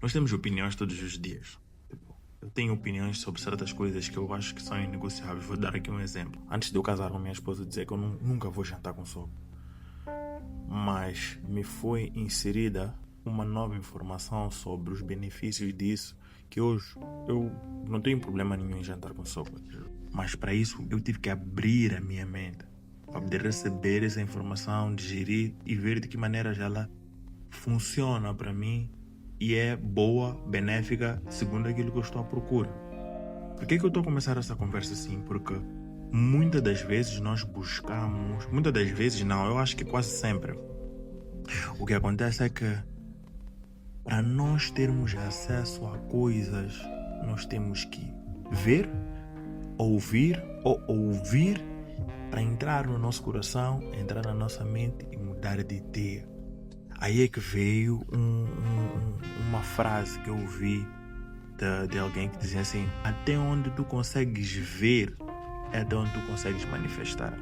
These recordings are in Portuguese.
Nós temos opiniões todos os dias. Tipo, eu tenho opiniões sobre certas coisas que eu acho que são inegociáveis. Vou dar aqui um exemplo. Antes de eu casar com minha esposa, dizer que eu nunca vou jantar com sogro. Mas me foi inserida uma nova informação sobre os benefícios disso, que hoje eu não tenho problema nenhum em jantar com sogro. Mas para isso eu tive que abrir a minha mente para poder receber essa informação, digerir e ver de que maneira ela funciona para mim e é boa, benéfica, segundo aquilo que eu estou à procura. Por que eu estou a começar essa conversa assim? Porque muitas das vezes nós buscamos, muitas das vezes não, eu acho que quase sempre, o que acontece é que para nós termos acesso a coisas, nós temos que ver, ouvir ou ouvir para entrar no nosso coração, entrar na nossa mente e mudar de ideia. Aí é que veio uma frase que eu ouvi de alguém que dizia assim: até onde tu consegues ver é até onde tu consegues manifestar.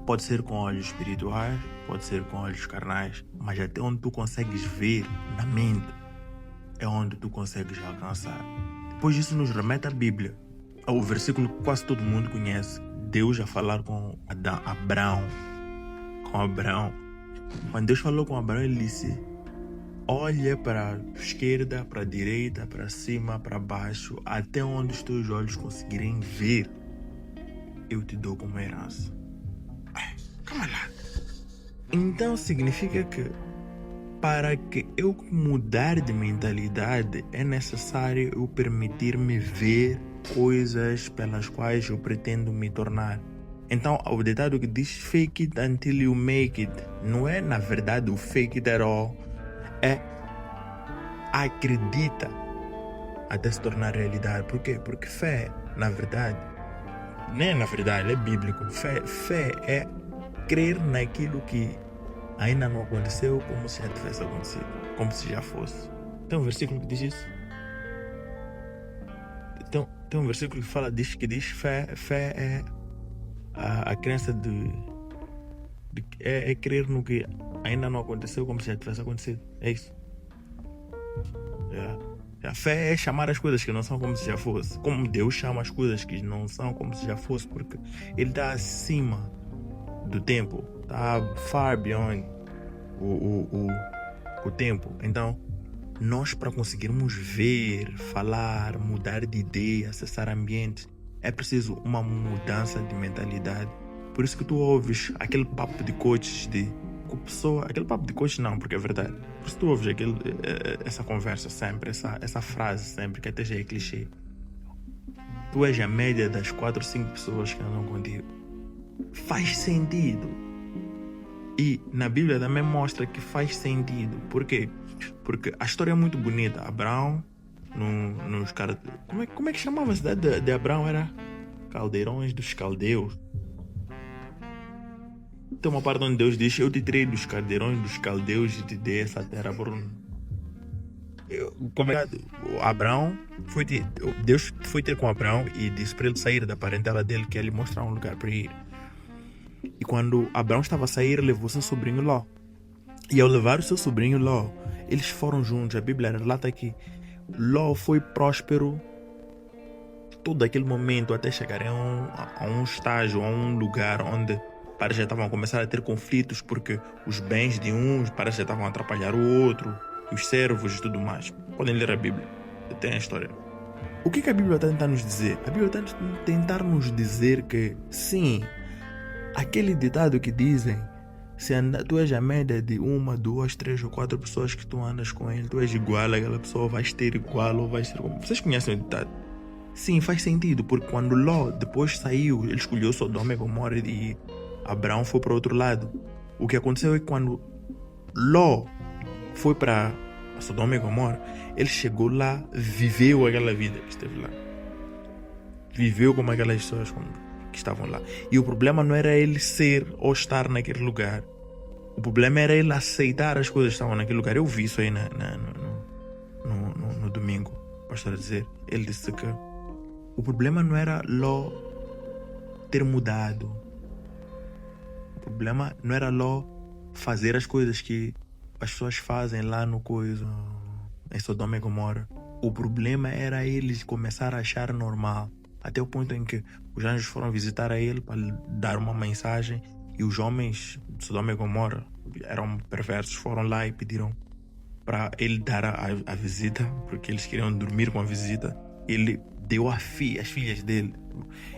Pode ser com olhos espirituais, pode ser com olhos carnais, mas até onde tu consegues ver na mente é onde tu consegues alcançar. Depois disso nos remete à Bíblia, ao versículo que quase todo mundo conhece. Deus a falar com Abraão. Quando Deus falou com Abraão, ele disse: olha para a esquerda, para a direita, para cima, para baixo, até onde os teus olhos conseguirem ver, eu te dou como herança. Calma lá. Então significa que para que eu mudar de mentalidade é necessário eu permitir-me ver coisas pelas quais eu pretendo me tornar. Então, o ditado que diz fake it until you make it, não é na verdade o fake it at all, é acredita até se tornar realidade. Por quê? Porque fé, na verdade, nem é na verdade, é bíblico. Fé é crer naquilo que ainda não aconteceu como se já tivesse acontecido, como se já fosse. Tem um versículo que diz isso. Tem um versículo que diz fé é a crença é crer no que ainda não aconteceu como se já tivesse acontecido. É isso. A fé é chamar as coisas que não são como se já fosse. Como Deus chama as coisas que não são como se já fosse, porque Ele está acima do tempo, está far beyond o tempo. Então, nós, para conseguirmos ver, falar, mudar de ideia, acessar ambientes, é preciso uma mudança de mentalidade. Por isso que tu ouves aquele papo de coaches aquele papo de coach não, porque é verdade. Por isso tu ouves essa conversa sempre, essa frase sempre, que até já é clichê. Tu és a média das 4 ou 5 pessoas que andam contigo. Faz sentido. E na Bíblia também mostra que faz sentido. Por quê? Porque a história é muito bonita. Abraão, nos caras... Como é que chamava a cidade de Abraão? Era Caldeirões dos Caldeus. Tem uma parte onde Deus diz: eu te tirei dos caldeirões dos caldeus e te dei essa terra por Abraão Deus foi ter com Abraão e disse para ele sair da parentela dele, que ele mostrar um lugar para ir. E quando Abraão estava a sair, levou seu sobrinho Ló. E ao levar o seu sobrinho Ló, eles foram juntos. A Bíblia relata que Ló foi próspero todo aquele momento até chegarem a um estágio, a um lugar onde parece que já estavam a começar a ter conflitos, porque os bens de uns parece que já estavam a atrapalhar o outro, os servos e tudo mais. Podem ler a Bíblia, tem a história. O que a Bíblia está tentando nos dizer? A Bíblia está tentando nos dizer que, sim, aquele ditado que dizem: se tu és a média de 1, 2, 3 ou 4 pessoas que tu andas com ele, tu és igual àquela pessoa, vais ter igual ou vais ser como... Vocês conhecem o ditado? Sim, faz sentido, porque quando Ló depois saiu, ele escolheu Sodoma e Gomorra e Abraão foi para o outro lado. O que aconteceu é que quando Ló foi para Sodoma e Gomorra, ele chegou lá, viveu aquela vida que esteve lá. Viveu como aquelas pessoas que estavam lá. E o problema não era ele ser ou estar naquele lugar. O problema era ele aceitar as coisas que estavam naquele lugar. Eu vi isso aí no domingo. O pastor a dizer, ele disse que o problema não era Ló ter mudado. O problema não era Ló fazer as coisas que as pessoas fazem lá no coisa. em Sodoma e Gomorra, o problema era eles começar a achar normal. Até o ponto em que os anjos foram visitar a ele para lhe dar uma mensagem e os homens de Sodoma e Gomorra eram perversos, foram lá e pediram para ele dar a visita, porque eles queriam dormir com a visita. Ele deu as filhas dele.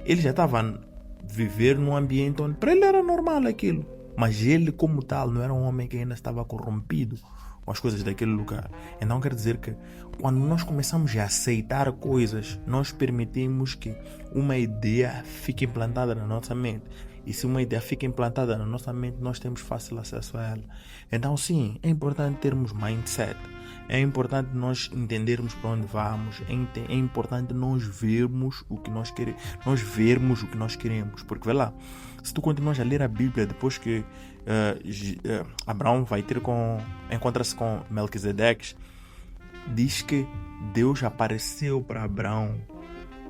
Ele já estava a viver num ambiente onde para ele era normal aquilo. Mas ele, como tal, não era um homem que ainda estava corrompido com as coisas daquele lugar. Então quer dizer que quando nós começamos a aceitar coisas, nós permitimos que uma ideia fique implantada na nossa mente. E se uma ideia fica implantada na nossa mente, nós temos fácil acesso a ela. Então sim, é importante termos mindset. É importante nós entendermos para onde vamos. É importante nós vermos o que nós queremos. Nós vermos o que nós queremos. Porque vê lá, se tu continuas a ler a Bíblia depois que Abraão vai encontra-se com Melquisedeque, diz que Deus apareceu para Abraão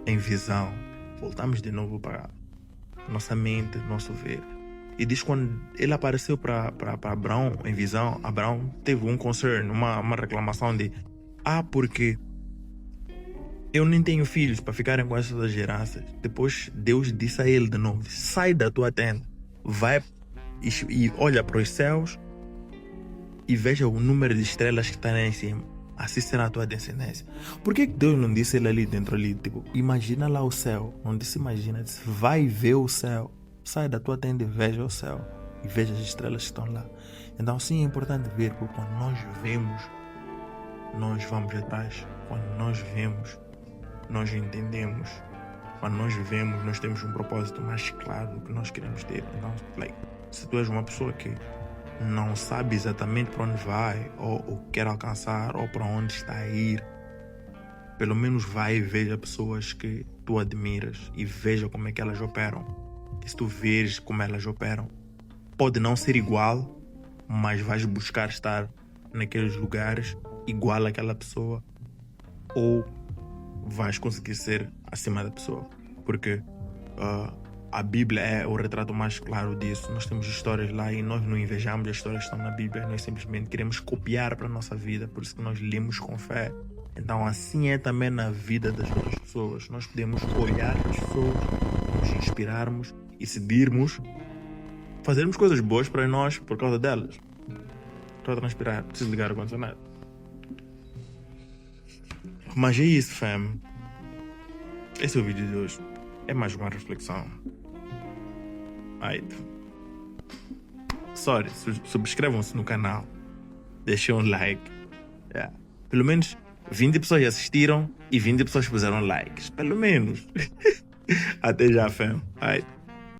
em visão. Voltamos de novo para nossa mente, nosso ver. E diz que quando ele apareceu para Abraão em visão, Abraão teve um concern, uma reclamação de porque eu nem tenho filhos para ficarem com essas heranças. Depois Deus disse a ele de novo: sai da tua tenda, vai e olha para os céus e veja o número de estrelas que estão lá em cima. Assim será a tua descendência. Por que Deus não disse ele ali dentro ali? Tipo, imagina lá o céu. Não disse imagina, disse vai ver o céu. Sai da tua tenda e veja o céu. E veja as estrelas que estão lá. Então sim, é importante ver, porque quando nós vemos, nós vamos atrás. Quando nós vemos, nós entendemos. Quando nós vivemos, nós temos um propósito mais claro do que nós queremos ter. Então, se tu és uma pessoa que não sabe exatamente para onde vai, ou quer alcançar, ou para onde está a ir, pelo menos vai e veja pessoas que tu admiras e veja como é que elas operam. E se tu vês como elas operam, pode não ser igual, mas vais buscar estar naqueles lugares igual àquela pessoa, ou vais conseguir ser acima da pessoa, porque a Bíblia é o retrato mais claro disso. Nós temos histórias lá e nós não invejamos as histórias que estão na Bíblia, nós simplesmente queremos copiar para a nossa vida, por isso que nós lemos com fé. Então assim é também na vida das outras pessoas. Nós podemos olhar as pessoas, nos inspirarmos e decidirmos fazermos coisas boas para nós por causa delas. Estou a transpirar, preciso ligar o ar-condicionado. Mas é isso, fam. Esse é o vídeo de hoje. É mais uma reflexão. Sorry, subscrevam-se no canal. Deixem um like. Pelo menos 20 pessoas assistiram e 20 pessoas puseram likes. Pelo menos. Até já, fam.